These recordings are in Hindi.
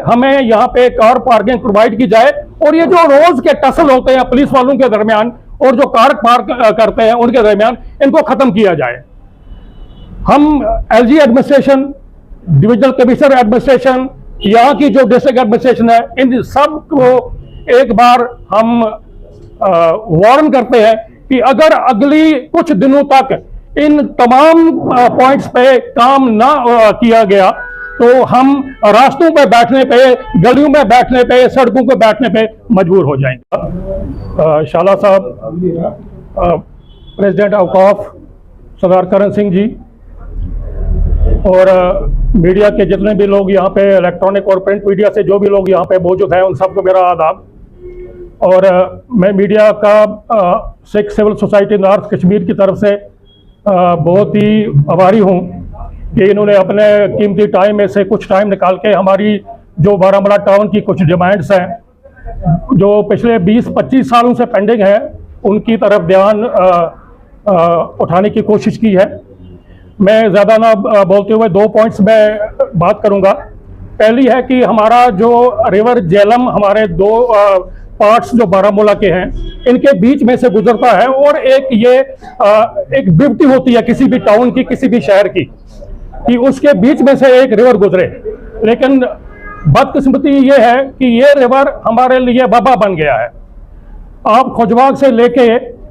हमें यहाँ पे कार पार्किंग प्रोवाइड की जाए और ये जो रोज के टसल होते हैं पुलिस वालों के दरमियान और जो कार पार्क करते हैं उनके दरमियान, इनको खत्म किया जाए। हम LG administration, divisional commissioner administration, यहाँ की जो डिस्ट्रिक्ट एडमिनिस्ट्रेशन है, इन सब को एक बार हम वार्न करते हैं कि अगर अगली कुछ दिनों तक इन तमाम पॉइंट्स पे काम ना किया गया तो हम रास्तों पे बैठने पे, गलियों में बैठने पे, सड़कों पे बैठने पे मजबूर हो जाएंगे। शाला साहब, प्रेसिडेंट औकाफ सरदार करण सिंह जी और मीडिया के जितने भी लोग यहाँ पे, इलेक्ट्रॉनिक और प्रिंट मीडिया से जो भी लोग यहाँ पे मौजूद हैं, उन सबको मेरा आदाब। और मैं मीडिया का Sikh civil society north Kashmir की तरफ से बहुत ही आभारी हूँ कि इन्होंने अपने कीमती टाइम में से कुछ टाइम निकाल के हमारी जो बारामूला टाउन की कुछ डिमांड्स हैं जो पिछले 20-25 सालों से पेंडिंग है, उनकी तरफ ध्यान उठाने की कोशिश की है। मैं ज़्यादा ना बोलते हुए 2 पॉइंट्स में बात करूंगा। पहली है कि हमारा जो रिवर झेलम, हमारे 2 पार्ट्स जो बारामूला के हैं, इनके बीच में से गुजरता है और एक ब्यूटी होती है किसी भी टाउन की, किसी भी शहर की, कि उसके बीच में से एक रिवर गुजरे। लेकिन बदकिस्मती ये है कि ये रिवर हमारे लिए वबा बन गया है। आप खुजबाग से लेके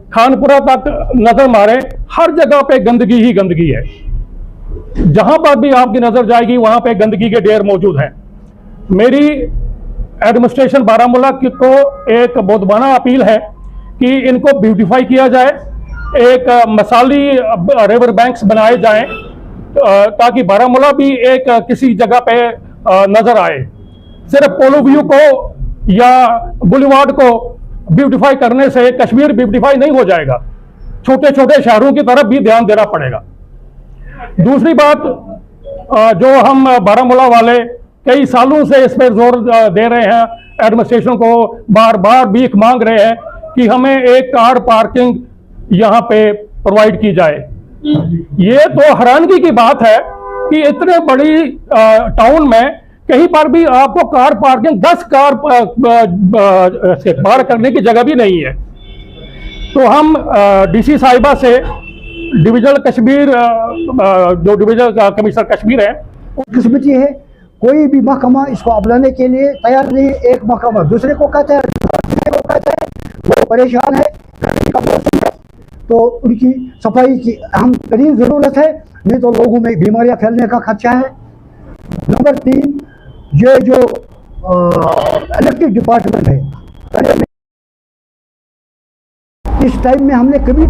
खानपुरा तक नजर मारें, हर जगह पे गंदगी ही गंदगी है। जहां पर भी आपकी नजर जाएगी वहां पे गंदगी के ढेर मौजूद हैं। मेरी एडमिनिस्ट्रेशन बारामूला को एक बहुत बड़ा अपील है कि इनको ब्यूटिफाई किया जाए, एक मसाली रिवर बैंक्स बनाए जाएं ताकि बारामूला भी एक किसी जगह पे नजर आए। सिर्फ पोलो व्यू को या बुलेवार्ड को ब्यूटिफाई करने से कश्मीर ब्यूटिफाई नहीं हो जाएगा, छोटे छोटे शहरों की तरफ भी ध्यान देना पड़ेगा। दूसरी बात, जो हम बारामूला वाले कई सालों से इस पर जोर दे रहे हैं, एडमिनिस्ट्रेशन को बार बार भीख मांग रहे हैं कि हमें एक कार पार्किंग यहाँ पे प्रोवाइड की जाए। ये तो हैरानगी की बात है कि इतने बड़ी टाउन में कहीं पर भी आपको कार पार्किंग 10 कार पार करने की जगह भी नहीं है। तो हम डीसी साहिबा से डिविजनल कश्मीर, जो डिविजनल कमिश्नर कश्मीर है, किस्मती है, कोई भी महकमा इसको अपनाने के लिए तैयार नहीं। एक महकमा दूसरे को कहता है, वो परेशान है, गर्मी का मौसम है तो उनकी सफाई की अहम तरीन ज़रूरत है, नहीं तो लोगों में बीमारियां फैलने का खदशा है। नंबर 3, ये जो इलेक्ट्रिक डिपार्टमेंट है, इस टाइम में हमने कभी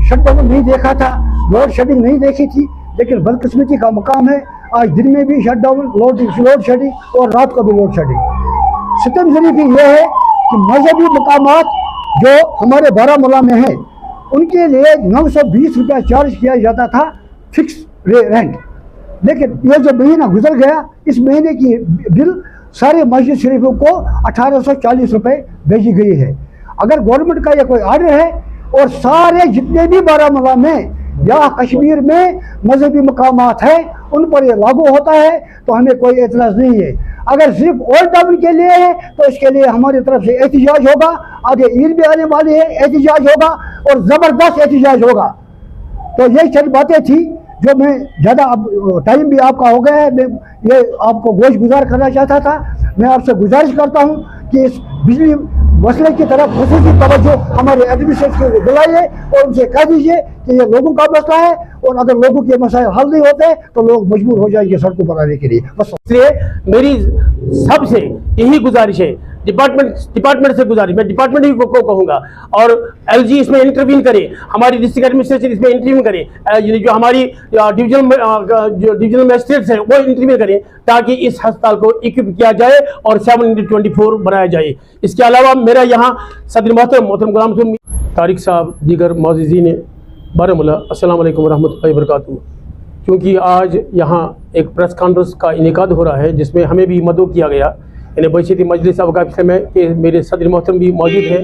शटडाउन नहीं देखा था, लोड शेडिंग नहीं देखी थी, लेकिन बदकिस्मती का मकाम है आज दिन में भी शटडाउन, लोड शेडिंग और रात को भी लोड शेडिंग। सितम ज़रीफ़ी यह है कि मजहबी मकामात जो हमारे बारामूला में है उनके लिए 920 रुपया चार्ज किया जाता था फिक्स रेंट, लेकिन ये जो महीना गुजर गया, इस महीने की बिल सारे मस्जिद शरीफों को 1840 रुपये भेजी गई है। अगर गवर्नमेंट का ये कोई आर्डर है और सारे जितने भी बारामूला में या कश्मीर में मजहबी मकामात है उन पर यह लागू होता है तो हमें कोई एतराज़ नहीं है। अगर सिर्फ ओल्ड टाउन के लिए है तो इसके लिए हमारी तरफ से एहतिजाज होगा, आगे ईद भी आने वाली है, एहतिजाज होगा और ज़बरदस्त एहतिजाज होगा। तो यही चंद बातें थी जो मैं ज़्यादा, अब टाइम भी आपका हो गया है, मैं ये आपको गोश गुजार करना चाहता था। मैं आपसे गुजारिश करता हूँ कि इस बिजली मसले की तरफ खसूसी तवज्जो हमारे एडमिनिस्ट्रेशन को दिलाइए और उनसे कह दीजिए कि ये लोगों का मसला है और अगर लोगों के मसाइल हल नहीं होते तो लोग मजबूर हो जाएंगे सड़कों पर आने के लिए। बस इसलिए मेरी सबसे यही गुजारिश है, डिपार्टमेंट से गुजारिश, मैं डिपार्टमेंट ही को कहूँगा, और एलजी इसमें इंटरवीन करे, हमारी डिस्ट्रिक्ट एडमिनिस्ट्रेशन इसमें इंटरवीन करे, जो हमारी डिविजनल मजिस्ट्रेट्स हैं वो इंटरवीन करें ताकि इस अस्पताल को इक्विप किया जाए और 7/24 बनाया जाए। इसके अलावा मेरा यहाँ सदर मोहतरम गुलाम तारिक साहब, दीगर मोअज़्ज़िज़ीन बारामूला, अस्सलाम वालेकुम रहमतुल्लाहि व बरकातहू। क्योंकि आज यहाँ एक प्रेस कॉन्फ्रेंस का इनेकाद हो रहा है जिसमें हमें भी मदऊ किया गया यानी बैशीती मजलिस अवकाफ इस्लामिया के मेरे सदर मोहतरम भी मौजूद हैं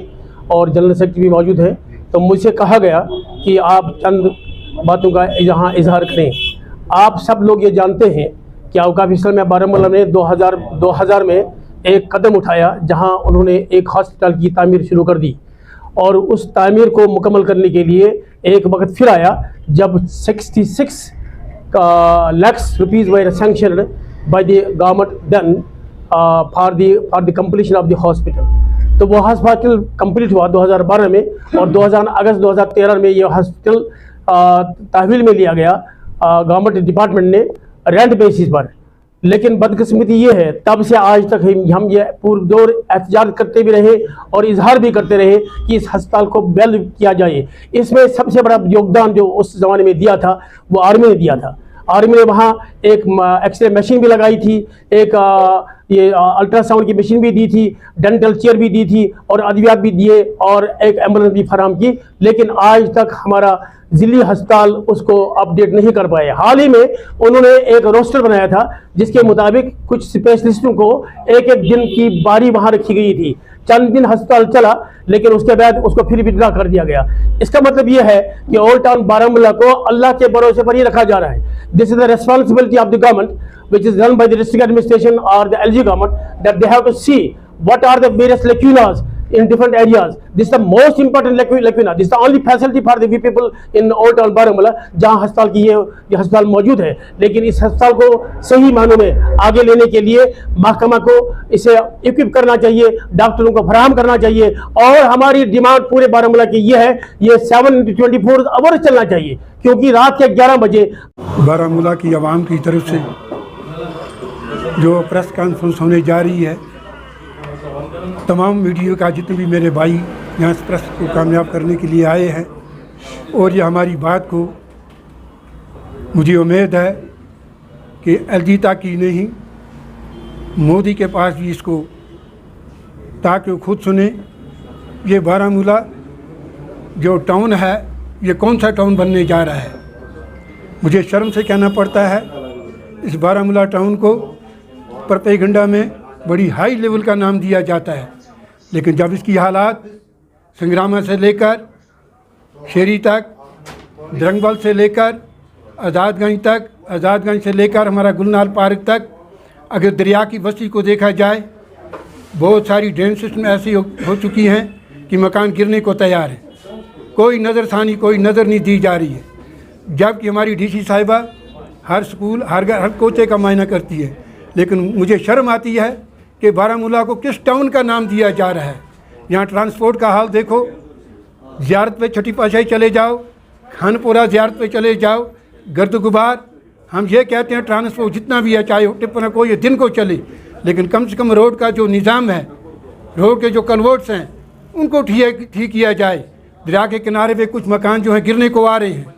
और जनरल सेक्रेटरी भी मौजूद हैं। तो मुझसे कहा गया कि आप चंद बातों का यहाँ इजहार करें। आप सब लोग ये जानते हैं कि अवकाफ इस्लामिया बारामूला ने 2000 में एक कदम उठाया जहाँ उन्होंने एक हॉस्पिटल की तामीर शुरू कर दी, और उस तामीर को मुकम्मल करने के लिए एक वक्त फिर आया जब 66 lakhs rupees were sanctioned by the government then for the completion of the hospital। तो वो हॉस्पिटल कंप्लीट हुआ 2012 में, और अगस्त 2013 में ये हॉस्पिटल तहवील में लिया गया गवर्नमेंट डिपार्टमेंट ने रेंट बेसिस पर। लेकिन बदकिस्मती ये है तब से आज तक हम ये पूरे दौर एहतजाज करते भी रहे और इजहार भी करते रहे कि इस अस्पताल को बेल किया जाए। इसमें सबसे बड़ा योगदान जो उस ज़माने में दिया था वो आर्मी ने दिया था। आर्मी ने वहाँ एक एक्सरे मशीन भी लगाई थी, एक ये अल्ट्रासाउंड की मशीन भी दी थी, डेंटल चेयर भी दी थी और अद्वियात भी दिए और एक एम्बुलेंस भी फराहम की। लेकिन आज तक हमारा ज़िली अस्पताल उसको अपडेट नहीं कर पाए। हाल ही में उन्होंने एक रोस्टर बनाया था जिसके मुताबिक कुछ स्पेशलिस्टों को एक दिन की बारी वहाँ रखी गई थी। चंद दिन अस्पताल चला लेकिन उसके बाद उसको फिर विड्रा कर दिया गया। इसका मतलब यह है कि ओल्ड टाउन बारामूला को अल्लाह के भरोसे पर ही रखा जा रहा है। This is the responsibility of the government which is run by the district administration or the LG government, that they have to see what are the various lacunas in different areas. This is the most important lacuna. This is the only facility for the people in Old Town Baramulla जहाँ अस्पताल की ये अस्पताल मौजूद है। लेकिन इस अस्पताल को सही मानों में आगे लेने के लिए महकमा को इसे इक्विप करना चाहिए, डॉक्टरों को फराहम करना चाहिए, और हमारी डिमांड पूरे बारामूला की ये है, ये 7/24 आवर चलना चाहिए, क्योंकि रात के 11 बजे बारामूला की आवाम की तरफ से जो प्रेस कॉन्फ्रेंस होने जा रही है, तमाम मीडिया का जितने भी मेरे भाई यहाँ इस प्रेस को कामयाब करने के लिए आए हैं, और ये हमारी बात को मुझे उम्मीद है कि एलजी तक ही नहीं, मोदी के पास भी इसको, ताकि वो खुद सुने ये बारामूला जो टाउन है ये कौन सा टाउन बनने जा रहा है। मुझे शर्म से कहना पड़ता है, इस बारामूला टाउन को प्रोपेगेंडा में बड़ी हाई लेवल का नाम दिया जाता है, लेकिन जब इसकी हालात संग्रामा से लेकर शेरी तक, द्रंगबल से लेकर आज़ादगंज तक, आज़ादगंज से लेकर हमारा गुलनार पार्क तक, अगर दरिया की बस्ती को देखा जाए, बहुत सारी ड्रेन सिस्टम ऐसी हो चुकी हैं कि मकान गिरने को तैयार है। कोई नज़रसानी, कोई नज़र नहीं दी जा रही है, जबकि हमारी डीसी साहिबा हर स्कूल, हर कोचे का मायना करती है। लेकिन मुझे शर्म आती है कि बारामूला को किस टाउन का नाम दिया जा रहा है। यहाँ ट्रांसपोर्ट का हाल देखो, ज़ियारत पे छठी पातशाही चले जाओ, खानपुरा ज़ियारत पे चले जाओ, गर्द गुबार। हम ये कहते हैं ट्रांसपोर्ट जितना भी है, चाहे टिप्पण को ये दिन को चले, लेकिन कम से कम रोड का जो निज़ाम है, रोड के जो कन्वर्ट्स हैं उनको ठीक किया जाए। दरिया के किनारे पे कुछ मकान जो हैं गिरने को आ रहे हैं,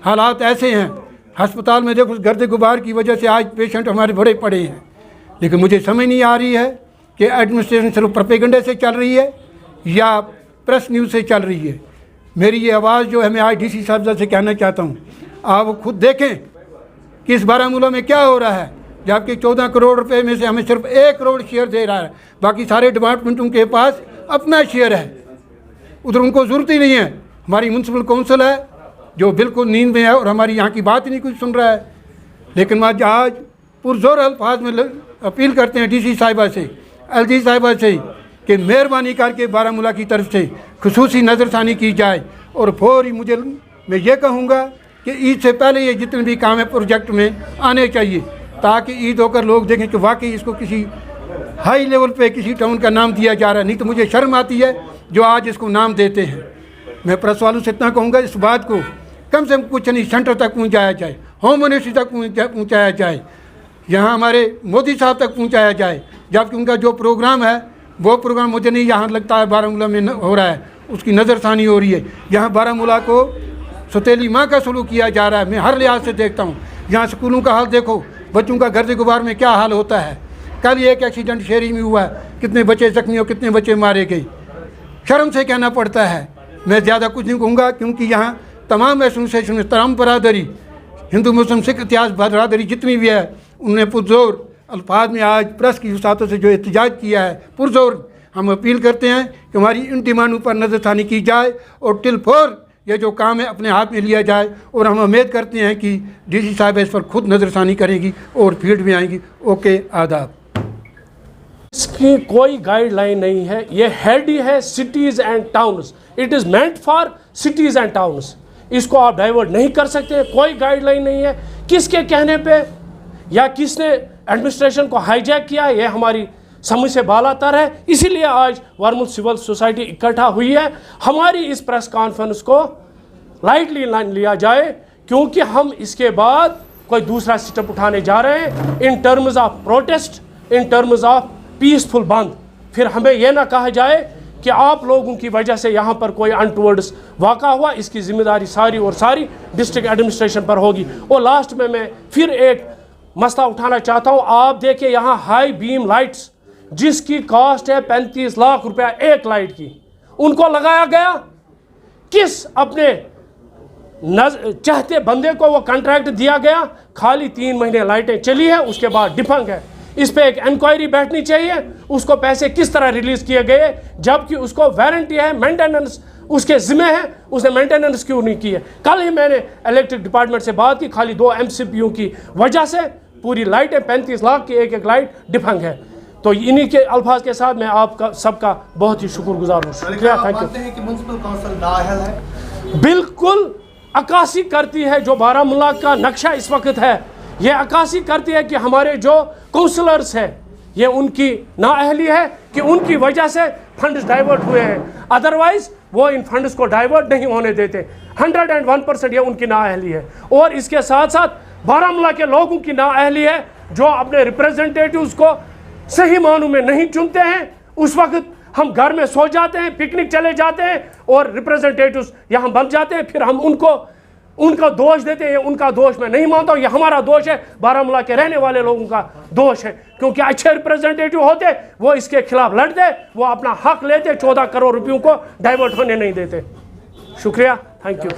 हालात ऐसे हैं। अस्पताल में देखो, गर्द गुबार की वजह से आज पेशेंट हमारे बड़े पड़े हैं। लेकिन मुझे समझ नहीं आ रही है कि एडमिनिस्ट्रेशन सिर्फ प्रोपेगेंडे से चल रही है या प्रेस न्यूज़ से चल रही है। मेरी ये आवाज़ जो है, मैं आज डीसी साहब से कहना चाहता हूँ, आप खुद देखें कि इस बारामूला में क्या हो रहा है। जबकि 14 करोड़ रुपए में से हमें सिर्फ 1 करोड़ शेयर दे रहा है, बाकी सारे डिपार्टमेंटों के पास अपना शेयर है, उधर उनको ज़रूरत ही नहीं है। हमारी म्यूनसिपल काउंसिल है जो बिल्कुल नींद में है और हमारी यहाँ की बात ही नहीं कुछ सुन रहा है। लेकिन आज पुरजोर अल्फाज में अपील करते हैं डीसी साहिबा से, एलजी साहिबा से, कि मेहरबानी करके बारामूला की तरफ से खुसूसी नज़रसानी की जाए। और फौरी मैं ये कहूँगा कि ईद से पहले ये जितने भी काम है प्रोजेक्ट में आने चाहिए, ताकि ईद होकर लोग देखें कि वाकई इसको किसी हाई लेवल पे किसी टाउन का नाम दिया जा रहा है। नहीं तो मुझे शर्म आती है जो आज इसको नाम देते हैं। मैं प्रेस वालों से इतना कहूँगा, इस बात को कम से कम कुछ नहीं सेंटर तक पहुँचाया जाए, होम मिनिस्ट्री तक पहुँचाया जाए, यहाँ हमारे मोदी साहब तक पहुँचाया जाए। जबकि उनका जो प्रोग्राम है वो प्रोग्राम मुझे नहीं यहाँ लगता है बारामूला में हो रहा है, उसकी नज़रसानी हो रही है। यहाँ बारामूला को सौतेली माँ का सलूक किया जा रहा है। मैं हर लिहाज से देखता हूँ। यहाँ स्कूलों का हाल देखो, बच्चों का गर्द गुबार में क्या हाल होता है। कल एक एक्सीडेंट शेरी में हुआ, कितने बच्चे जख्मी और कितने बच्चे मारे गए। शर्म से कहना पड़ता है। मैं ज़्यादा कुछ नहीं कहूँगा, क्योंकि यहाँ तमाम एसोसिएशन, तमाम बरादरी, हिंदू मुस्लिम सिख इतिहास बरादरी जितनी भी है, उन्होंने पुरजोर अल्फाज में आज प्रेस की वसातों से जो एहतजाज किया है, पुरजोर हम अपील करते हैं कि हमारी इन डिमांडों पर नज़रसानी की जाए और टिलफोर ये जो काम है अपने हाथ में लिया जाए। और हम उम्मीद करते हैं कि डीसी साहब इस पर खुद नज़रसानी करेगी और फील्ड में आएंगी। ओके, आदाब। इसकी कोई गाइडलाइन नहीं है, ये हेड ही है cities and towns. It is meant for cities and towns. इसको आप डाइवर्ट नहीं कर सकते, कोई गाइडलाइन नहीं है। किसके कहने पे या किसने एडमिनिस्ट्रेशन को हाईजैक किया, ये हमारी समझ से बालातर है। इसीलिए आज वर्मुल सिविल सोसाइटी इकट्ठा हुई है। हमारी इस प्रेस कॉन्फ्रेंस को लाइटली लिया जाए, क्योंकि हम इसके बाद कोई दूसरा स्टेप उठाने जा रहे हैं in terms of protest, in terms of peaceful बंद। फिर हमें यह ना कहा जाए कि आप लोगों की वजह से यहाँ पर कोई अनटुवर्ड्स वाक़ा हुआ, इसकी जिम्मेदारी सारी और सारी डिस्ट्रिक्ट एडमिनिस्ट्रेशन पर होगी। और लास्ट में मैं फिर एक मसला उठाना चाहता हूँ। आप देखिए यहाँ हाई बीम लाइट्स जिसकी कॉस्ट है 35 लाख रुपया एक लाइट की, उनको लगाया गया किस अपने चाहते बंदे को वो कॉन्ट्रैक्ट दिया गया। खाली 3 महीने लाइटें चली है, उसके बाद डिफंक है। इस पे एक इंक्वायरी बैठनी चाहिए, उसको पैसे किस तरह रिलीज किए गए, जबकि उसको वारंटी है, मेंटेनेंस उसके जिम्मे है, उसने मेंटेनेंस क्यों नहीं की है। कल ही मैंने इलेक्ट्रिक डिपार्टमेंट से बात की, खाली 2 MCPU की वजह से पूरी लाइटें 35 लाख की एक लाइट डिफंक है। तो इन्हीं के अल्फाज के साथ मैं आपका सबका बहुत ही शुक्रगुजार हूँ। शुक्रिया, थैंक यू। कि म्युनिसिपल काउंसिल नाअहल है? बिल्कुल अक्कासी करती है जो बारामूला का नक्शा इस वक्त है, ये अक्कासी करती है कि हमारे जो काउंसलर्स हैं ये उनकी नाअहली है कि उनकी वजह से फंड्स डाइवर्ट हुए हैं। अदरवाइज वो इन फंड्स को डाइवर्ट नहीं होने देते। 101% ये उनकी नाअहली है। और इसके साथ साथ बारामूला के लोगों की नाअहली है जो अपने रिप्रेजेंटेटिव्स को सही मानों में नहीं चुनते हैं। उस वक्त हम घर में सो जाते हैं, पिकनिक चले जाते हैं और रिप्रेजेंटेटिव्स यहाँ बन जाते हैं, फिर हम उनका दोष देते हैं। उनका दोष मैं नहीं मानता हूँ, ये हमारा दोष है, बारामूला के रहने वाले लोगों का दोष है। क्योंकि अच्छे रिप्रेजेंटेटिव होते वो इसके खिलाफ लड़ते, वो अपना हक लेते, 14 करोड़ रुपयों को डाइवर्ट होने नहीं देते। शुक्रिया, थैंक यू।